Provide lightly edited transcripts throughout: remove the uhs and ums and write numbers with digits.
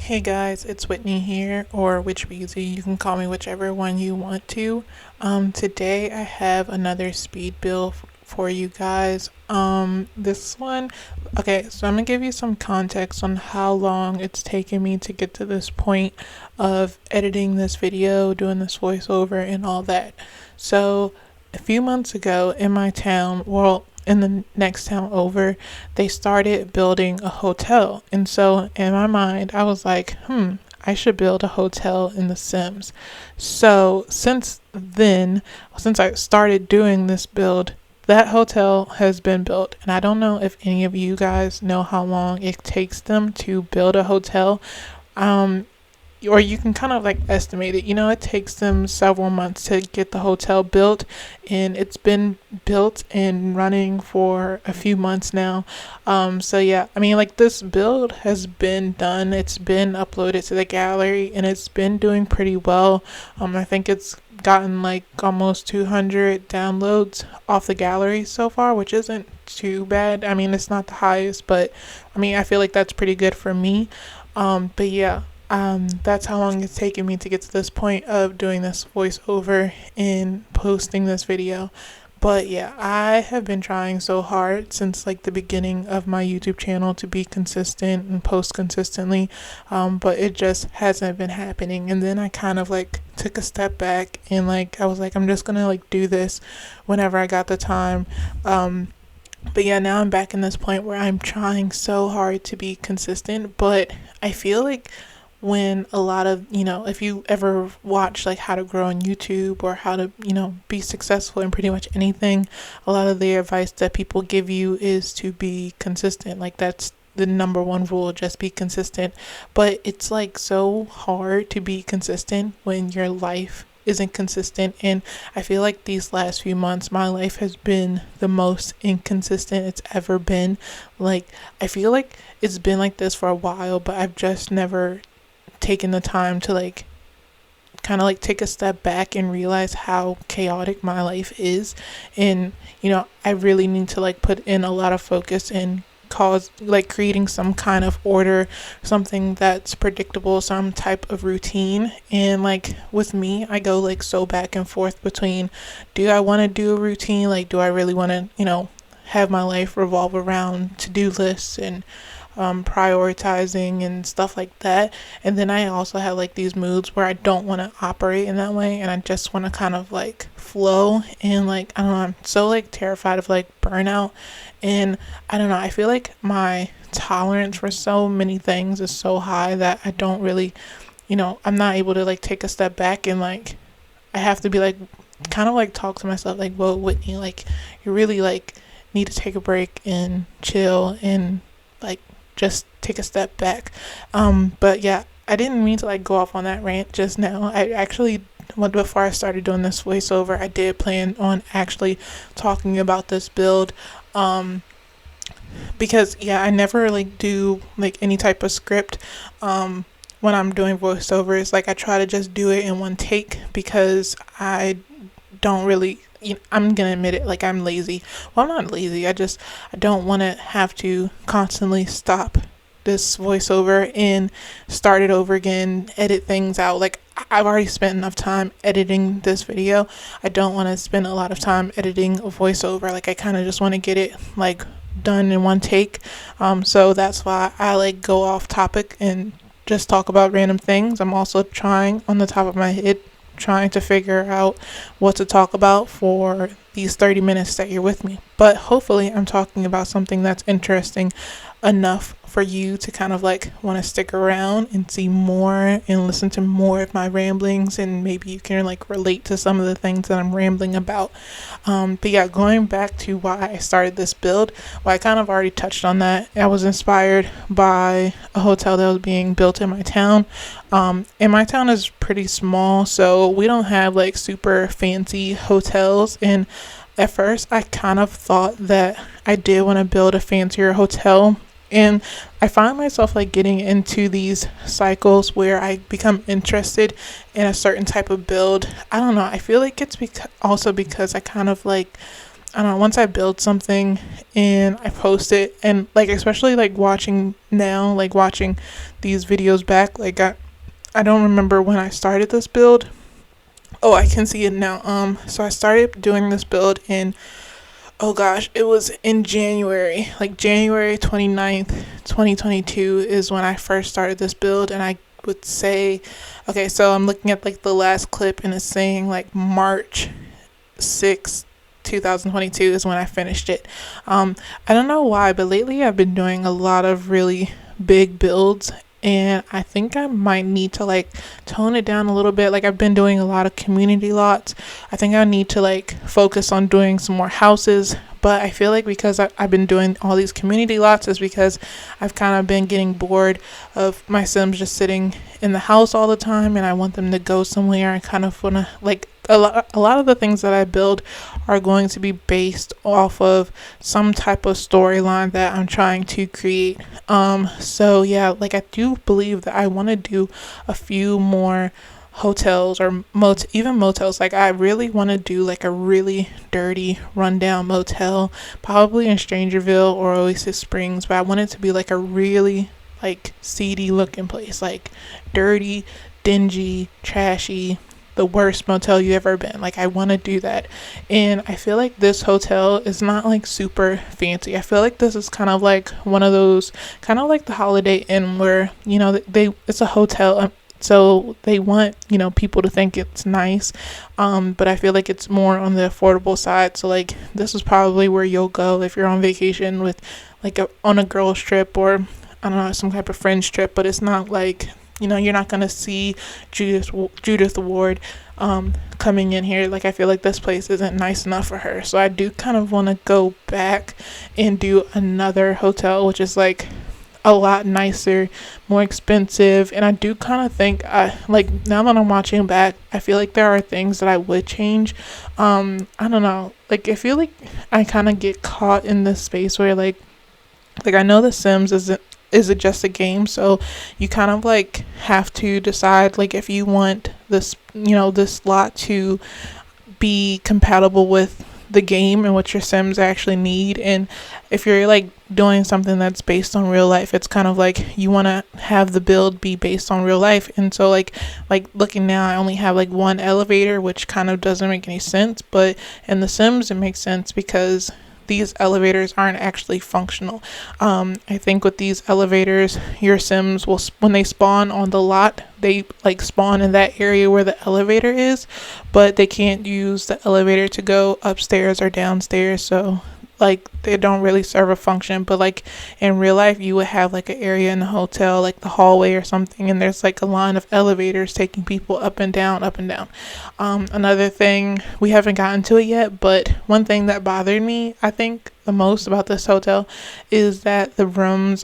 Hey guys, it's Whitney here, or Witch Beezy. You can call me whichever one you want to. Today I have another speed build for you guys. This one, okay, so I'm gonna give you some context on how long it's taken me to get to this point of editing this video, doing this voiceover, and all that. So, a few months ago in my town, well, in the next town over, they started building a hotel. And so in my mind, I was like, I should build a hotel in The Sims. So since then, since I started doing this build, that hotel has been built. And I don't know if any of you guys know how long it takes them to build a hotel. Or you can kind of like estimate it. It takes them several months to get the hotel built, and it's been built and running for a few months now. So yeah, I mean, like, this build has been done, it's been uploaded to the gallery, and it's been doing pretty well. I think it's gotten like almost 200 downloads off the gallery so far, which isn't too bad. I mean, it's not the highest, but I mean, I feel like that's pretty good for me. But yeah, that's how long it's taken me to get to this point of doing this voiceover and posting this video. But yeah, I have been trying so hard since like the beginning of my YouTube channel to be consistent and post consistently, but it just hasn't been happening. And then I kind of like took a step back and like I was like, I'm just gonna like do this whenever I got the time. But yeah, now I'm back in this point where I'm trying so hard to be consistent, but I feel like when a lot of, if you ever watch like how to grow on YouTube or how to, be successful in pretty much anything, a lot of the advice that people give you is to be consistent. Like, that's the number one rule, just be consistent. But it's like so hard to be consistent when your life isn't consistent. And I feel like these last few months my life has been the most inconsistent it's ever been. Like, I feel like it's been like this for a while, but I've just never taken the time to like kind of like take a step back and realize how chaotic my life is. And I really need to like put in a lot of focus and cause like creating some kind of order, something that's predictable, some type of routine. And like with me, I go like so back and forth between, do I want to do a routine? Like, do I really want to have my life revolve around to-do lists and prioritizing and stuff like that? And then I also have like these moods where I don't want to operate in that way, and I just want to kind of like flow. And like, I don't know, I'm so like terrified of like burnout. And I don't know, I feel like my tolerance for so many things is so high that I don't really, I'm not able to like take a step back, and like I have to be like kind of like talk to myself like, whoa, Whitney, like you really like need to take a break and chill and like just take a step back. But yeah, I didn't mean to like go off on that rant just now. I actually, before I started doing this voiceover, I did plan on actually talking about this build, because yeah, I never like do like any type of script when I'm doing voiceovers. Like, I try to just do it in one take because I don't really, I'm gonna admit it, like, I'm lazy. Well, I'm not lazy, I don't want to have to constantly stop this voiceover and start it over again, edit things out. Like, I've already spent enough time editing this video. I don't want to spend a lot of time editing a voiceover. Like, I kind of just want to get it like done in one take. So that's why I like go off topic and just talk about random things. I'm also trying, on the top of my head, trying to figure out what to talk about for these 30 minutes that you're with me. But hopefully I'm talking about something that's interesting enough for you to kind of like want to stick around and see more and listen to more of my ramblings, and maybe you can like relate to some of the things that I'm rambling about. But yeah, going back to why I started this build, well, I kind of already touched on that. I was inspired by a hotel that was being built in my town. And my town is pretty small, so we don't have like super fancy hotels. And at first I kind of thought that I did want to build a fancier hotel, and I find myself like getting into these cycles where I become interested in a certain type of build. I don't know, I feel like it's also because I kind of like I don't know, once I build something and I post it, and like especially like watching now, like watching these videos back, like I don't remember when I started this build. Oh, I can see it now. So I started doing this build in, oh gosh, it was in January, like January 29th, 2022 is when I first started this build. And I would say, okay, so I'm looking at like the last clip and it's saying like March 6th, 2022 is when I finished it. I don't know why, but lately I've been doing a lot of really big builds, and I think I might need to like tone it down a little bit. Like I've been doing a lot of community lots. I think I need to like focus on doing some more houses. But I feel like because I've been doing all these community lots is because I've kind of been getting bored of my Sims just sitting in the house all the time, and I want them to go somewhere. I kind of want to like a lot of the things that I build are going to be based off of some type of storyline that I'm trying to create. So yeah, like I do believe that I want to do a few more hotels or even motels. Like I really want to do like a really dirty rundown motel, probably in Strangerville or Oasis Springs, but I want it to be like a really like seedy looking place, like dirty, dingy, trashy, the worst motel you ever been. Like I want to do that. And I feel like this hotel is not like super fancy. I feel like this is kind of like one of those, kind of like the Holiday Inn, where you know they it's a hotel, so they want, you know, people to think it's nice, but I feel like it's more on the affordable side. So like this is probably where you'll go if you're on vacation with like on a girls trip, or I don't know, some type of friends trip. But it's not like, you know, you're not gonna see Judith Ward coming in here. Like I feel like this place isn't nice enough for her. So I do kind of want to go back and do another hotel, which is like a lot nicer, more expensive. And I do kind of think, I like, now that I'm watching back, I feel like there are things that I would change. I don't know, like I feel like I kind of get caught in this space where like I know The Sims isn't just a game, so you kind of like have to decide like if you want this, you know, this lot to be compatible with the game and what your Sims actually need. And if you're like doing something that's based on real life, it's kind of like you want to have the build be based on real life. And so like looking now, I only have like one elevator, which kind of doesn't make any sense, but in The Sims it makes sense because these elevators aren't actually functional. I think with these elevators, your Sims will, when they spawn on the lot, they like spawn in that area where the elevator is, but they can't use the elevator to go upstairs or downstairs. So like they don't really serve a function. But like in real life, you would have like an area in the hotel, like the hallway or something, and there's like a line of elevators taking people up and down, up and down. Another thing, we haven't gotten to it yet, but one thing that bothered me, I think the most about this hotel, is that the room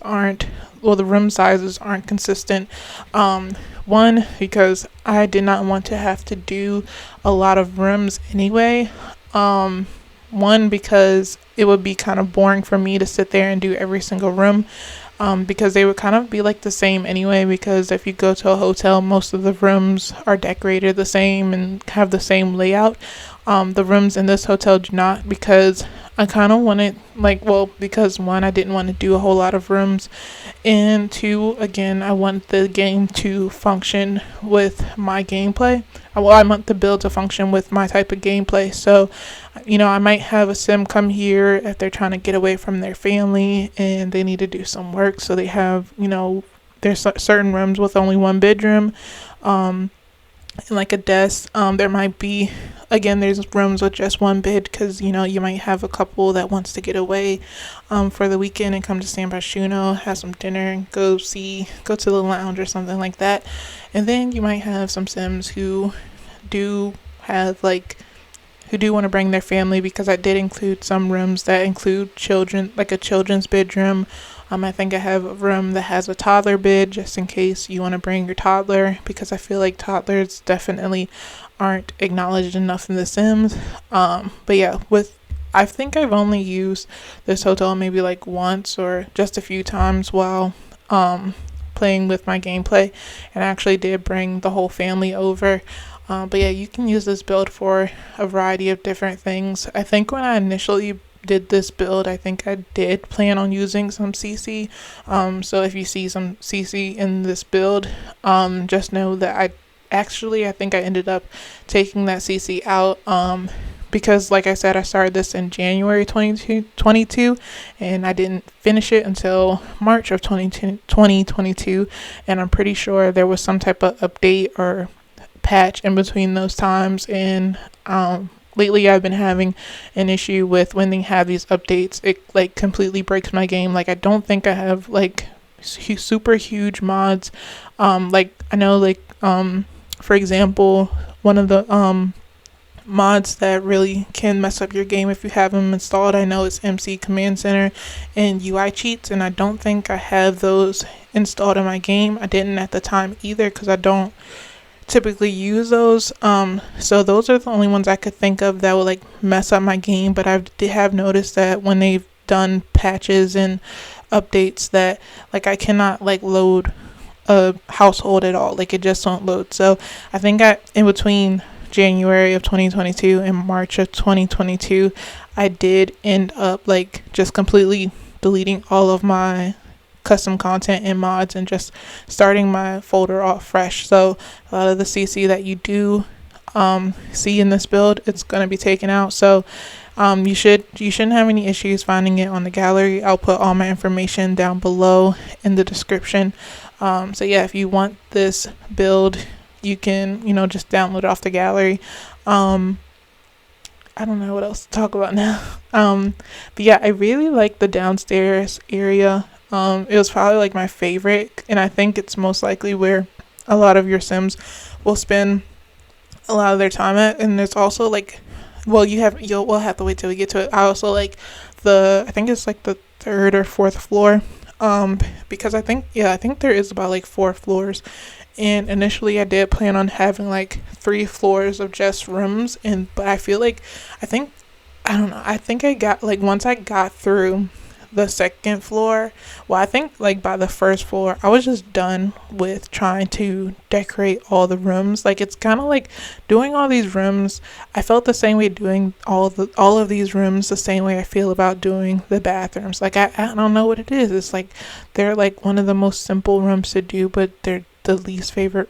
sizes aren't consistent. One, because I did not want to have to do a lot of rooms anyway. One, because it would be kind of boring for me to sit there and do every single room, because they would kind of be like the same anyway, because if you go to a hotel, most of the rooms are decorated the same and have the same layout. The rooms in this hotel do not, because I kind of wanted, like, well, because one, I didn't want to do a whole lot of rooms, and two, again, I want the game to function with my gameplay. Well, I want the build to function with my type of gameplay. So, you know, I might have a Sim come here if they're trying to get away from their family and they need to do some work. So they have, you know, there's certain rooms with only one bedroom, and like a desk. There might be, again, there's rooms with just one bed, because you know you might have a couple that wants to get away for the weekend and come to San Myshuno, have some dinner, and go to the lounge or something like that. And then you might have some Sims who do want to bring their family, because I did include some rooms that include children, like a children's bedroom. I think I have a room that has a toddler bed, just in case you want to bring your toddler, because I feel like toddlers definitely aren't acknowledged enough in The Sims. But yeah, I think I've only used this hotel maybe like once or just a few times while playing with my gameplay, and I actually did bring the whole family over. But yeah, you can use this build for a variety of different things. I think when I initially did this build, I think I did plan on using some CC. So if you see some CC in this build, just know that I think I ended up taking that CC out. Because like I said, I started this in January 2022 and I didn't finish it until March of 2022, and I'm pretty sure there was some type of update or patch in between those times. And lately I've been having an issue with when they have these updates, it like completely breaks my game. Like I don't think I have like super huge mods. Like I know like for example, one of the mods that really can mess up your game if you have them installed, I know it's MC Command Center and UI cheats, and I don't think I have those installed in my game. I didn't at the time either because I don't typically use those. So those are the only ones I could think of that would like mess up my game. But I did have noticed that when they've done patches and updates that like I cannot like load a household at all. Like it just won't load. So I think in between January of 2022 and March of 2022, I did end up like just completely deleting all of my custom content and mods and just starting my folder off fresh. So a lot of the CC that you do see in this build, it's going to be taken out. So you shouldn't have any issues finding it on the gallery. I'll put all my information down below in the description. So yeah, if you want this build, you can, just download it off the gallery. I don't know what else to talk about now. But yeah, I really like the downstairs area. It was probably like my favorite, and I think it's most likely where a lot of your Sims will spend a lot of their time at. And there's also like, well, we'll have to wait till we get to it. I also like I think it's like the 3rd or 4th floor. Because I think there is about like 4 floors. And initially I did plan on having like 3 floors of just rooms, but I think I got like, once I got through the 2nd floor, well, I think like by the 1st floor I was just done with trying to decorate all the rooms. Like it's kind of like doing all these rooms, I felt the same way doing all of these rooms the same way I feel about doing the bathrooms. Like I don't know what it is. It's like they're like one of the most simple rooms to do, but they're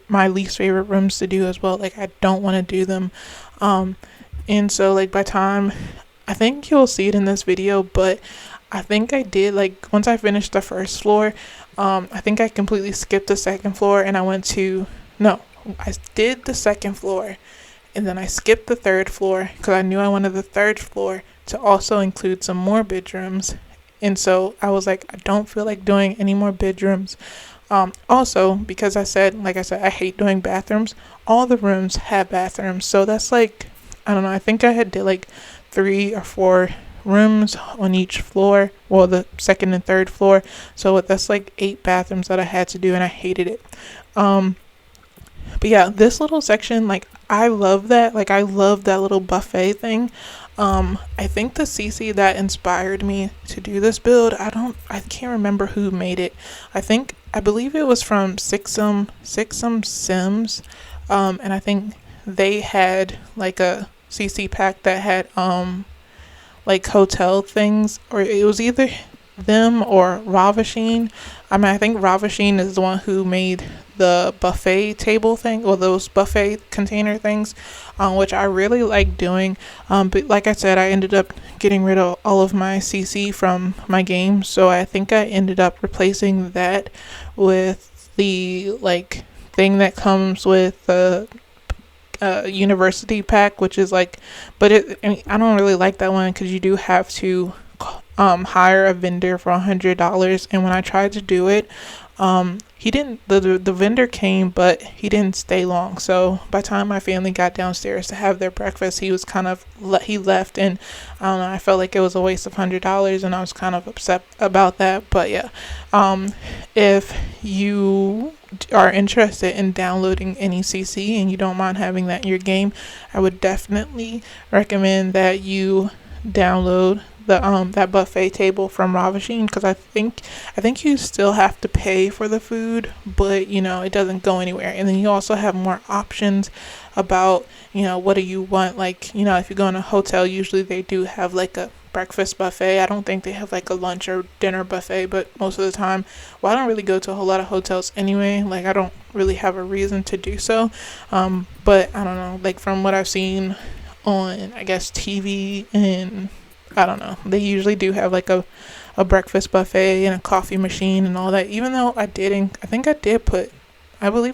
my least favorite rooms to do as well. Like I don't want to do them. And so like by time, I think you'll see it in this video, but I think I did like, once I finished the 1st floor, I think I completely skipped the 2nd floor and I did the 2nd floor and then I skipped the 3rd floor because I knew I wanted the 3rd floor to also include some more bedrooms. And so I was like, I don't feel like doing any more bedrooms. Also, because like I said, I hate doing bathrooms. All the rooms have bathrooms. So that's like, I don't know, I think I did like 3 or 4 rooms on each floor. Well, the 2nd and 3rd floor. So that's like 8 bathrooms that I had to do, and I hated it. But yeah, this little section, like I love that. Like I love that little buffet thing. I think the CC that inspired me to do this build, I can't remember who made it. I believe it was from Sixum Sims. And I think they had like a CC pack that had like hotel things, or it was either them or Ravasheen. I think Ravasheen is the one who made the buffet table thing, or those buffet container things, which I really like doing. But like I said, I ended up getting rid of all of my CC from my game, so I think I ended up replacing that with the like thing that comes with the university pack, which is like, but I don't really like that one because you do have to hire a vendor for $100, and when I tried to do it, the vendor came, but he didn't stay long. So by the time my family got downstairs to have their breakfast, he left, and I don't know, I felt like it was a waste of $100, and I was kind of upset about that. But yeah, if you are interested in downloading any CC and you don't mind having that in your game, I would definitely recommend that you download the that buffet table from Ravasheen, because I think you still have to pay for the food, but it doesn't go anywhere. And then you also have more options about what do you want. Like if you go in a hotel, usually they do have like a breakfast buffet. I don't think they have like a lunch or dinner buffet, but most of the time, well, I don't really go to a whole lot of hotels anyway. Like I don't really have a reason to do so. But I don't know, like from what I've seen on, I guess, TV, and I don't know, they usually do have like a breakfast buffet and a coffee machine and all that. Even though I believe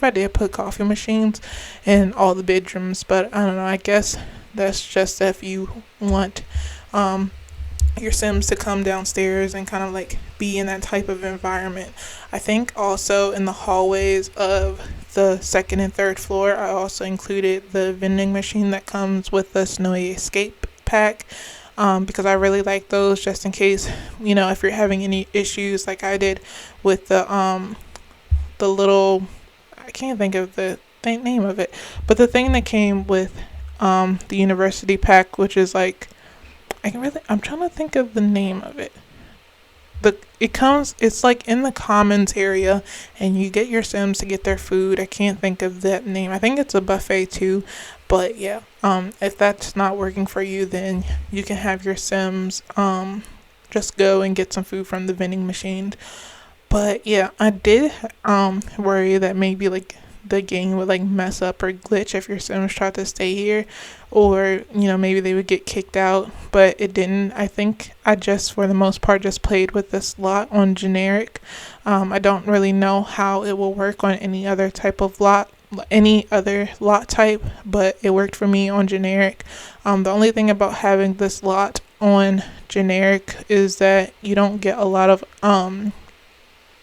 I did put coffee machines in all the bedrooms, but I don't know, I guess that's just if you want your Sims to come downstairs and kind of like be in that type of environment. I think also in the hallways of the second and third floor, I also included the vending machine that comes with the Snowy Escape pack. Because I really like those, just in case, if you're having any issues like I did with the little, I can't think of the name of it, but the thing that came with the university pack, which is like, I'm trying to think of the name of it. It's like in the commons area, and you get your Sims to get their food. I can't think of that name. I think it's a buffet too, but yeah. If that's not working for you, then you can have your Sims just go and get some food from the vending machine. But yeah, I did worry that maybe like the game would like mess up or glitch if your Sims tried to stay here, or maybe they would get kicked out, but it didn't. I think I just, for the most part, just played with this lot on generic. I don't really know how it will work on any other lot type, but it worked for me on generic. The only thing about having this lot on generic is that you don't get a lot of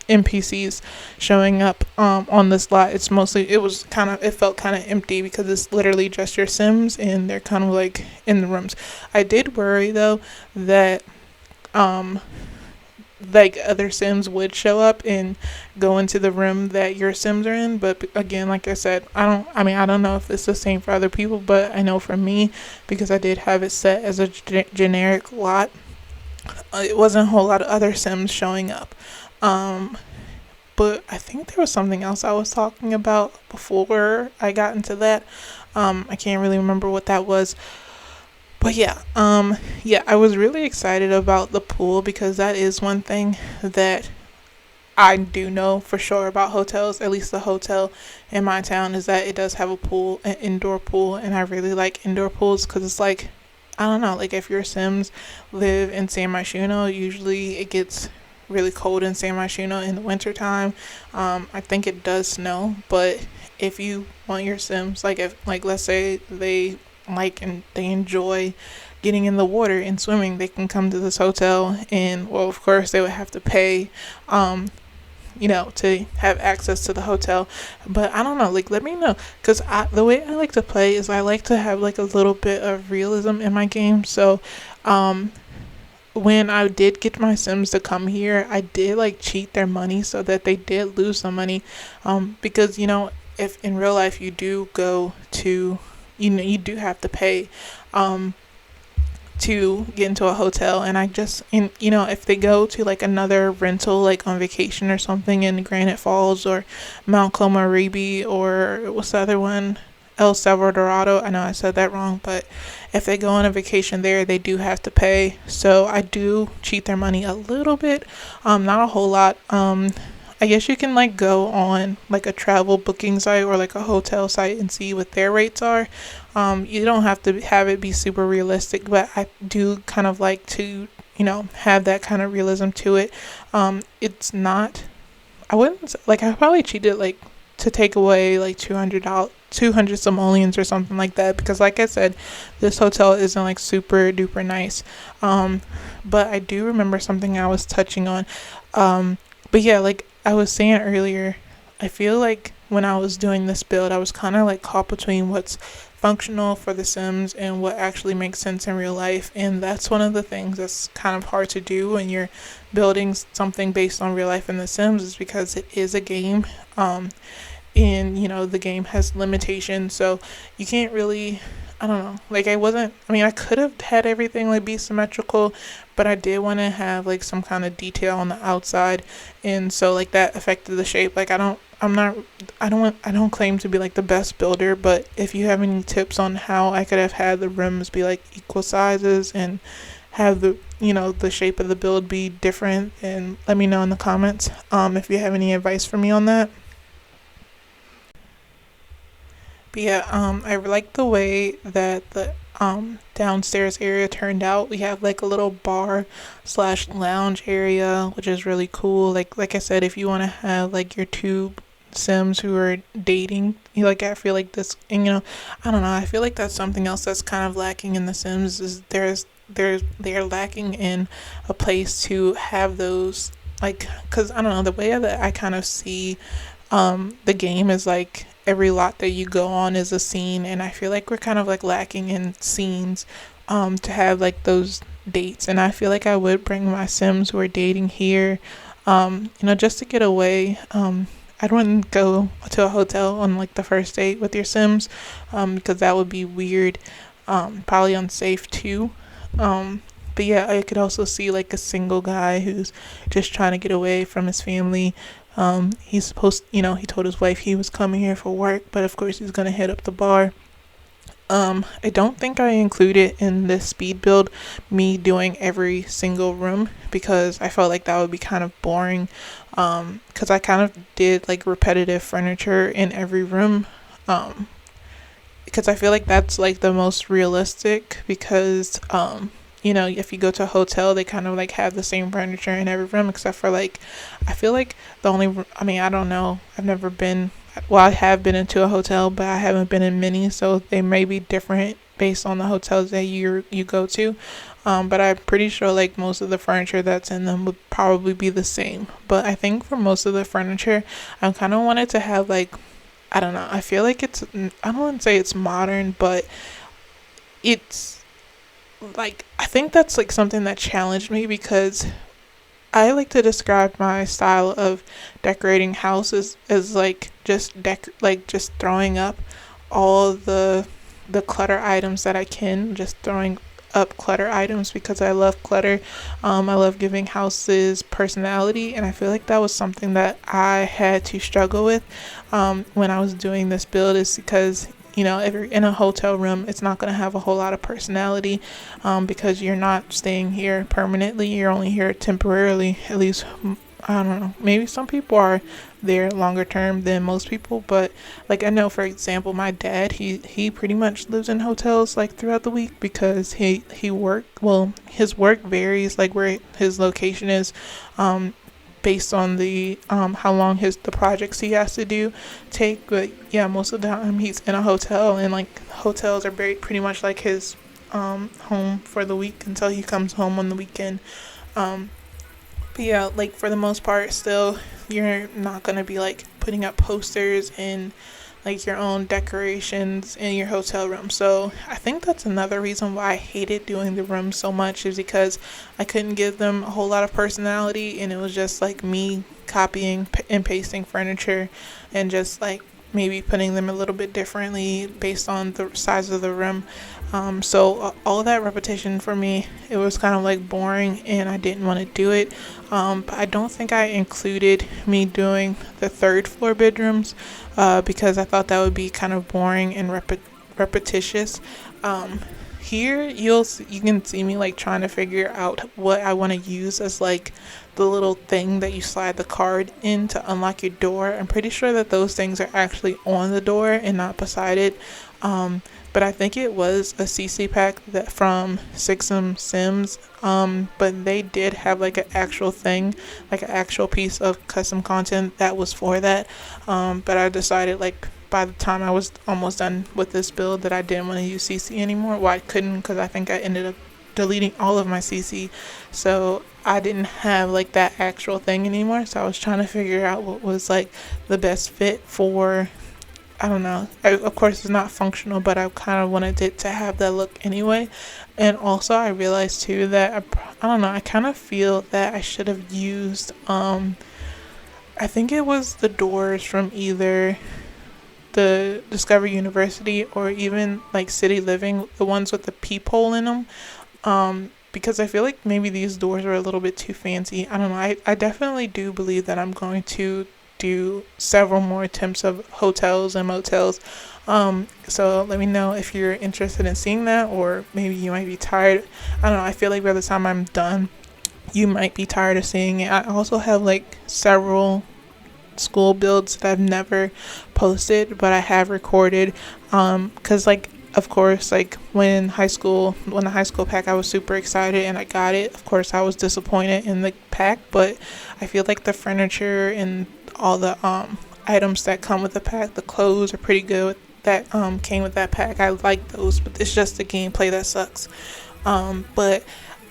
NPCs showing up on this lot. It felt kind of empty because it's literally just your Sims and they're kind of like in the rooms. I did worry though that like other Sims would show up and go into the room that your Sims are in, but again, like I said, I don't know if it's the same for other people, but I know for me, because I did have it set as a generic lot, it wasn't a whole lot of other Sims showing up. But I think there was something else I was talking about before I got into that. I can't really remember what that was. But yeah, I was really excited about the pool, because that is one thing that I do know for sure about hotels. At least the hotel in my town, is that it does have a pool, an indoor pool, and I really like indoor pools because it's like, I don't know, like if your Sims live in San Myshuno, usually it gets really cold in San Myshuno in the wintertime. I think it does snow, but if you want your Sims, like let's say they like and they enjoy getting in the water and swimming, they can come to this hotel, and well, of course they would have to pay to have access to the hotel. But I don't know, like let me know, because the way I like to play is I like to have like a little bit of realism in my game. So when I did get my Sims to come here, I did like cheat their money so that they did lose some money. Because if in real life you do go to, you do have to pay to get into a hotel. And if they go to like another rental, like on vacation or something in Granite Falls or Mount Comaribe, or what's the other one, El Salvador, I know I said that wrong, but if they go on a vacation there, they do have to pay. So I do cheat their money a little bit, not a whole lot. I guess you can like go on like a travel booking site or like a hotel site and see what their rates are. You don't have to have it be super realistic, but I do kind of like to, have that kind of realism to it. It's not, I wouldn't, like I probably cheated like to take away like $200 simoleons or something like that, because like I said, this hotel isn't like super duper nice. But I do remember something I was touching on. But yeah, like I was saying earlier, I feel like when I was doing this build, I was kind of like caught between what's functional for the Sims and what actually makes sense in real life. And that's one of the things that's kind of hard to do when you're building something based on real life in the Sims, is because it is a game. And the game has limitations, so you can't really I don't know. Like I wasn't. I mean, I could have had everything like be symmetrical, but I did want to have like some kind of detail on the outside, and so like that affected the shape. Like I don't. I'm not. I don't want. I don't claim to be like the best builder, but if you have any tips on how I could have had the rims be like equal sizes and have the the shape of the build be different, and let me know in the comments. If you have any advice for me on that. But yeah, I like the way that the downstairs area turned out. We have like a little bar slash lounge area, which is really cool. Like I said, if you want to have like your two Sims who are dating, I feel like this, and I don't know. I feel like that's something else that's kind of lacking in the Sims is they're lacking in a place to have those, like, because I don't know, the way that I kind of see the game is like every lot that you go on is a scene, and I feel like we're kind of like lacking in scenes to have like those dates. And I feel like I would bring my Sims who are dating here, just to get away. I wouldn't go to a hotel on like the first date with your Sims, because that would be weird, probably unsafe too. But yeah, I could also see like a single guy who's just trying to get away from his family. He's supposed, he told his wife he was coming here for work, but of course he's gonna hit up the bar. I don't think I included in this speed build me doing every single room because I felt like that would be kind of boring. Because I kind of did like repetitive furniture in every room. Because I feel like that's like the most realistic because if you go to a hotel they kind of like have the same furniture in every room except for like I feel like the only I mean I don't know, I've never been, well I have been into a hotel but I haven't been in many, so they may be different based on the hotels that you go to. But I'm pretty sure like most of the furniture that's in them would probably be the same. But I think for most of the furniture I kind of wanted to have like, I don't know, I feel like I don't want to say it's modern, but it's like, I think that's like something that challenged me because I like to describe my style of decorating houses as like just throwing up all the clutter items that I can, just throwing up clutter items because I love clutter. I love giving houses personality, and I feel like that was something that I had to struggle with when I was doing this build, is because if you're in a hotel room, it's not going to have a whole lot of personality because you're not staying here permanently. You're only here temporarily, at least. I don't know. Maybe some people are there longer term than most people, but like I know, for example, my dad, he pretty much lives in hotels like throughout the week because he his work varies like where his location is, based on the how long the projects he has to do take. But yeah, most of the time he's in a hotel, and like hotels are very pretty much like his home for the week until he comes home on the weekend. But yeah, like for the most part, still, you're not gonna be like putting up posters and like your own decorations in your hotel room. So I think that's another reason why I hated doing the rooms so much, is because I couldn't give them a whole lot of personality, and it was just like me copying and pasting furniture and just like maybe putting them a little bit differently based on the size of the room. So all of that repetition for me, it was kind of like boring, and I didn't want to do it. But I don't think I included me doing the third floor bedrooms because I thought that would be kind of boring and repetitious. Here you can see me like trying to figure out what I want to use as like the little thing that you slide the card in to unlock your door. I'm pretty sure that those things are actually on the door and not beside it. But I think it was a CC pack that from Sixum Sims. But they did have like an actual thing, like an actual piece of custom content that was for that. But I decided like by the time I was almost done with this build that I didn't want to use CC anymore. Well, I couldn't because I think I ended up deleting all of my CC. So I didn't have like that actual thing anymore. So I was trying to figure out what was like the best fit for, I don't know. Of course, it's not functional, but I kind of wanted it to have that look anyway. And also, I realized too that I don't know. I kind of feel that I should have used. I think it was the doors from either the Discover University or even like City Living, the ones with the peephole in them. Because I feel like maybe these doors are a little bit too fancy. I don't know. I definitely do believe that I'm going to do several more attempts of hotels and motels. So let me know if you're interested in seeing that, or maybe you might be tired. I don't know. I feel like by the time I'm done, you might be tired of seeing it. I also have like several school builds that I've never posted, but I have recorded. Cause like, of course, like when the high school pack, I was super excited and I got it. Of course, I was disappointed in the pack, but I feel like the furniture and all the items that come with the pack, the clothes are pretty good that came with that pack. I like those, but it's just the gameplay that sucks. But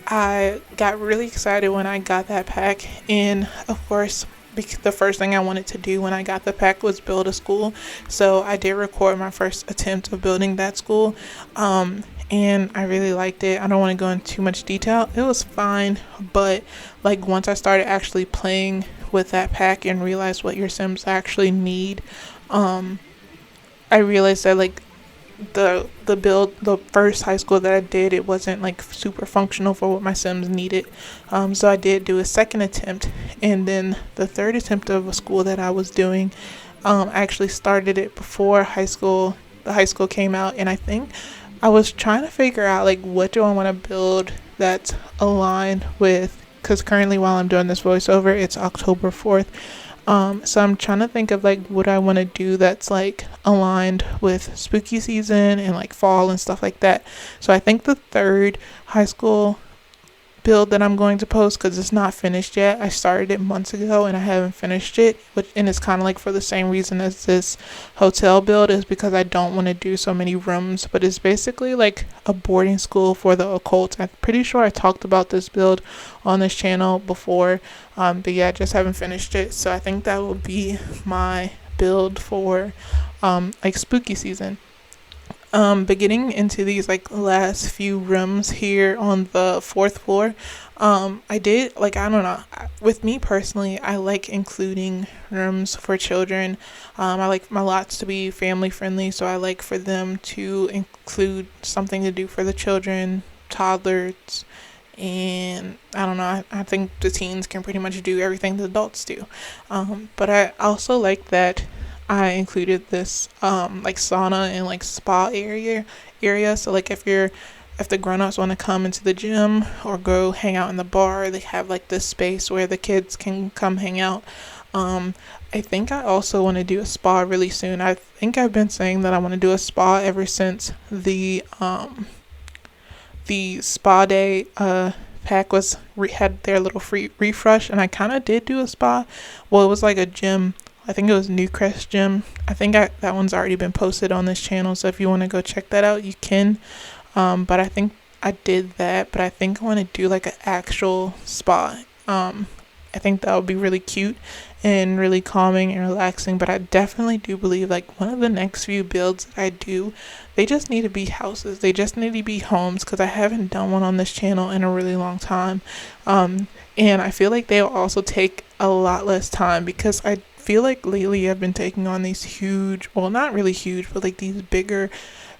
I got really excited when I got that pack, and of course, the first thing I wanted to do when I got the pack was build a school. So I did record my first attempt of building that school, and I really liked it. I don't want to go into too much detail. It was fine, but like once I started actually playing with that pack and realized what your Sims actually need, I realized that like the first high school that I did, it wasn't like super functional for what my Sims needed. So I did do a second attempt, and then the third attempt of a school that I was doing, I actually started it before the high school came out, and I think I was trying to figure out like what do I want to build that's aligned with, because currently while I'm doing this voiceover, it's October 4th. So I'm trying to think of like what I want to do that's like aligned with spooky season and like fall and stuff like that. So I think the third high school build that I'm going to post, because it's not finished yet. I started it months ago and I haven't finished it, and it's kind of like for the same reason as this hotel build, is because I don't want to do so many rooms, but it's basically like a boarding school for the occult. I'm pretty sure I talked about this build on this channel before, but yeah, I just haven't finished it. So I think that will be my build for like spooky season. But getting into these like last few rooms here on the fourth floor, I did like, I don't know, with me personally, I like including rooms for children. I like my lots to be family friendly, so I like for them to include something to do for the children, toddlers, and I don't know, I think the teens can pretty much do everything the adults do. But I also like that I included this like sauna and like spa area. So like if the grown-ups want to come into the gym or go hang out in the bar, they have like this space where the kids can come hang out. I think I also want to do a spa really soon. I think I've been saying that I want to do a spa ever since the spa day pack had their little free refresh, and I kind of did do a spa. Well, it was like a gym. I think it was Newcrest Gym. I think that one's already been posted on this channel, so if you want to go check that out, you can. But I think I did that, but I think I want to do like an actual spa. I think that would be really cute and really calming and relaxing. But I definitely do believe like one of the next few builds that I do, they just need to be houses. They just need to be homes, because I haven't done one on this channel in a really long time. And I feel like they'll also take a lot less time, because I feel like lately I've been taking on these huge, well, not really huge, but like these bigger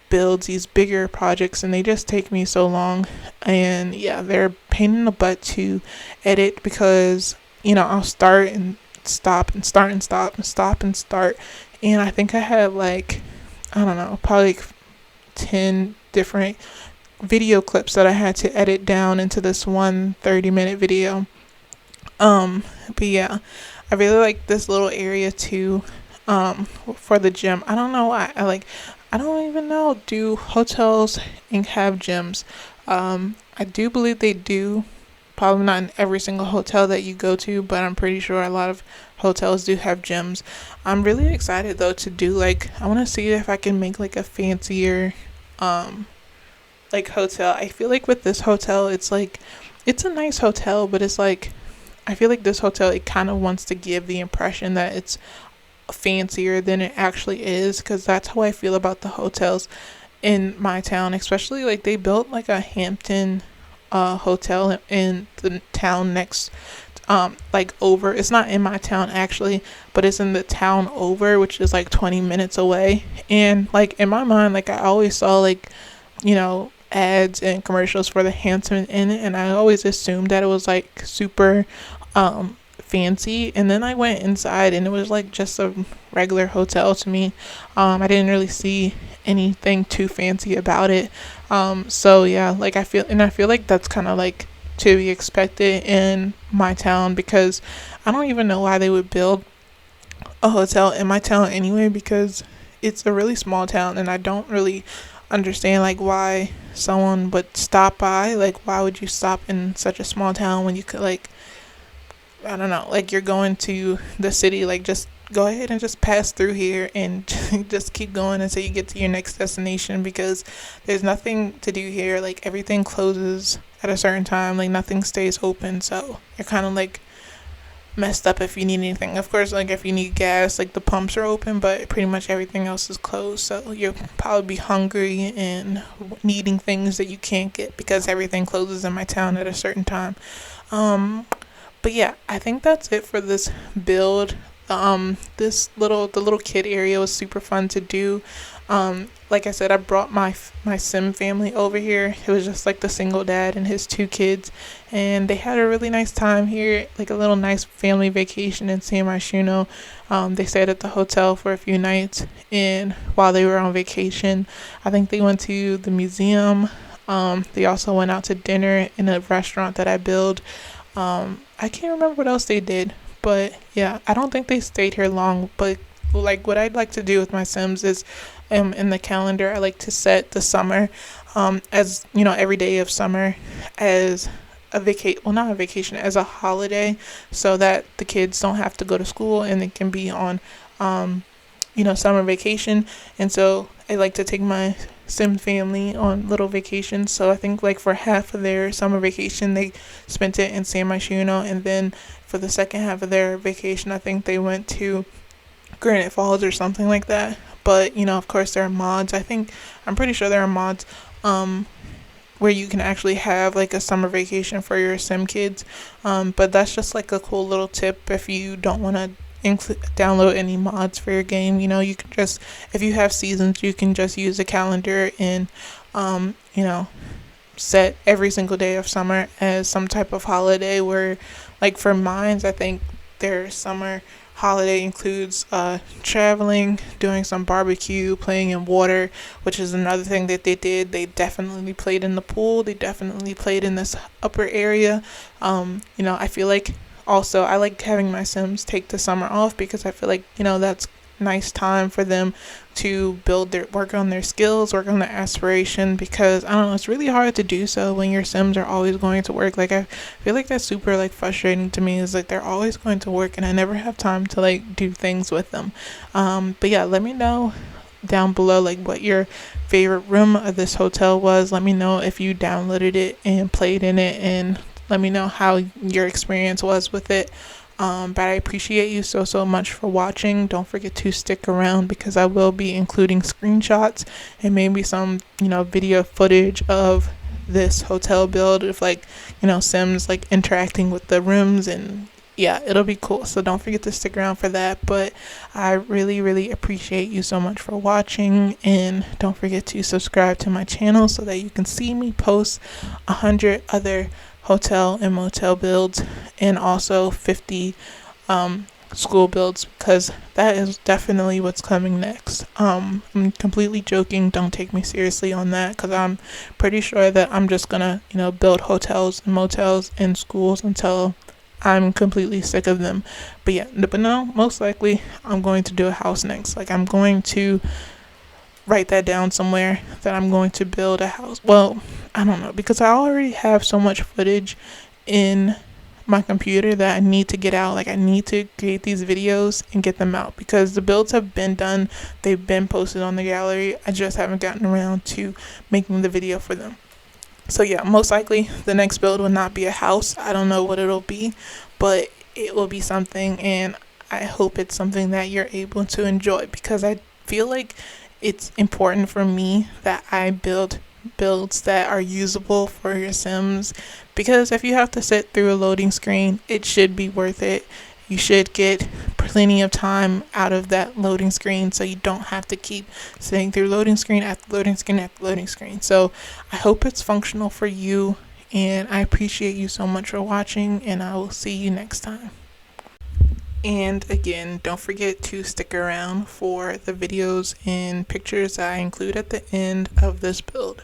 builds, these bigger projects, and they just take me so long. And yeah, they're a pain in the butt to edit, because I'll start and stop and start and stop and stop and start, and I think I had like, I don't know, probably like 10 different video clips that I had to edit down into this one 30-minute video. But yeah, I really like this little area too, for the gym. I don't know why. I don't even know, do hotels have gyms? I do believe they do. Probably not in every single hotel that you go to, but I'm pretty sure a lot of hotels do have gyms. I'm really excited though to do like, I want to see if I can make like a fancier, like hotel. I feel like with this hotel, it's like, it's a nice hotel, but it's like, I feel like this hotel, it kind of wants to give the impression that it's fancier than it actually is, because that's how I feel about the hotels in my town. Especially like they built like a Hampton hotel in the town next like over, it's not in my town actually, but it's in the town over, which is like 20 minutes away. And like in my mind, like I always saw like, ads and commercials for the Hampton Inn, and I always assumed that it was like super fancy. And then I went inside and it was like just a regular hotel to me. I didn't really see anything too fancy about it. So yeah, like I feel like that's kind of like to be expected in my town, because I don't even know why they would build a hotel in my town anyway, because it's a really small town and I don't really understand like why someone would stop by. Like, why would you stop in such a small town when you could, like, I don't know, like you're going to the city, like just go ahead and just pass through here and just keep going until you get to your next destination, because there's nothing to do here. Like everything closes at a certain time, like nothing stays open, so you're kind of like messed up if you need anything. Of course, like if you need gas, like the pumps are open, but pretty much everything else is closed, so you'll probably be hungry and needing things that you can't get because everything closes in my town at a certain time. um but yeah, I think that's it for this build. The little kid area was super fun to do. Like I said, I brought my sim family over here. It was just like the single dad and his two kids, and they had a really nice time here, like a little nice family vacation in San Myshuno. They stayed at the hotel for a few nights, and while they were on vacation, I think they went to the museum. They also went out to dinner in a restaurant that I built. I can't remember what else they did, but yeah, I don't think they stayed here long. But like what I'd like to do with my Sims is, in the calendar, I like to set the summer, as every day of summer as not a vacation, as a holiday, so that the kids don't have to go to school and they can be on, summer vacation. And so I like to take my sim family on little vacations. So I think like for half of their summer vacation, they spent it in San Myshuno, and then for the second half of their vacation, I think they went to Granite Falls or something like that. But of course, there are mods. I'm pretty sure there are mods where you can actually have like a summer vacation for your sim kids. But that's just like a cool little tip if you don't want to download any mods for your game. You can just, if you have seasons, you can just use a calendar and set every single day of summer as some type of holiday. Where like for mines, I think their summer holiday includes traveling, doing some barbecue, playing in water, which is another thing that they did. They definitely played in the pool. They definitely played in this upper area. I feel like also I like having my Sims take the summer off, because I feel like that's nice time for them to work on their skills, work on their aspiration, because I don't know, it's really hard to do so when your Sims are always going to work. Like I feel like that's super like frustrating to me, is like they're always going to work and I never have time to like do things with them. But yeah, let me know down below like what your favorite room of this hotel was. Let me know if you downloaded it and played in it, and let me know how your experience was with it. But I appreciate you so much for watching. Don't forget to stick around, because I will be including screenshots and maybe some video footage of this hotel build, of like Sims like interacting with the rooms, and yeah, it'll be cool. So don't forget to stick around for that. But I really appreciate you so much for watching, and don't forget to subscribe to my channel so that you can see me post 100 other hotel and motel builds, and also 50 school builds, because that is definitely what's coming next. I'm completely joking, don't take me seriously on that, because I'm pretty sure that I'm just gonna build hotels and motels and schools until I'm completely sick of them. But yeah, but no, most likely I'm going to do a house next. Like I'm going to write that down somewhere, that I'm going to build a house. Well, I don't know, because I already have so much footage in my computer that I need to get out. Like I need to create these videos and get them out, because the builds have been done, they've been posted on the gallery. I just haven't gotten around to making the video for them. So yeah, most likely the next build will not be a house. I don't know what it'll be, but it will be something, and I hope it's something that you're able to enjoy, because I feel like it's important for me that I build builds that are usable for your Sims, because if you have to sit through a loading screen, it should be worth it. You should get plenty of time out of that loading screen, so you don't have to keep sitting through loading screen after loading screen after loading screen. So I hope it's functional for you, and I appreciate you so much for watching, and I will see you next time. And again, don't forget to stick around for the videos and pictures that I include at the end of this build.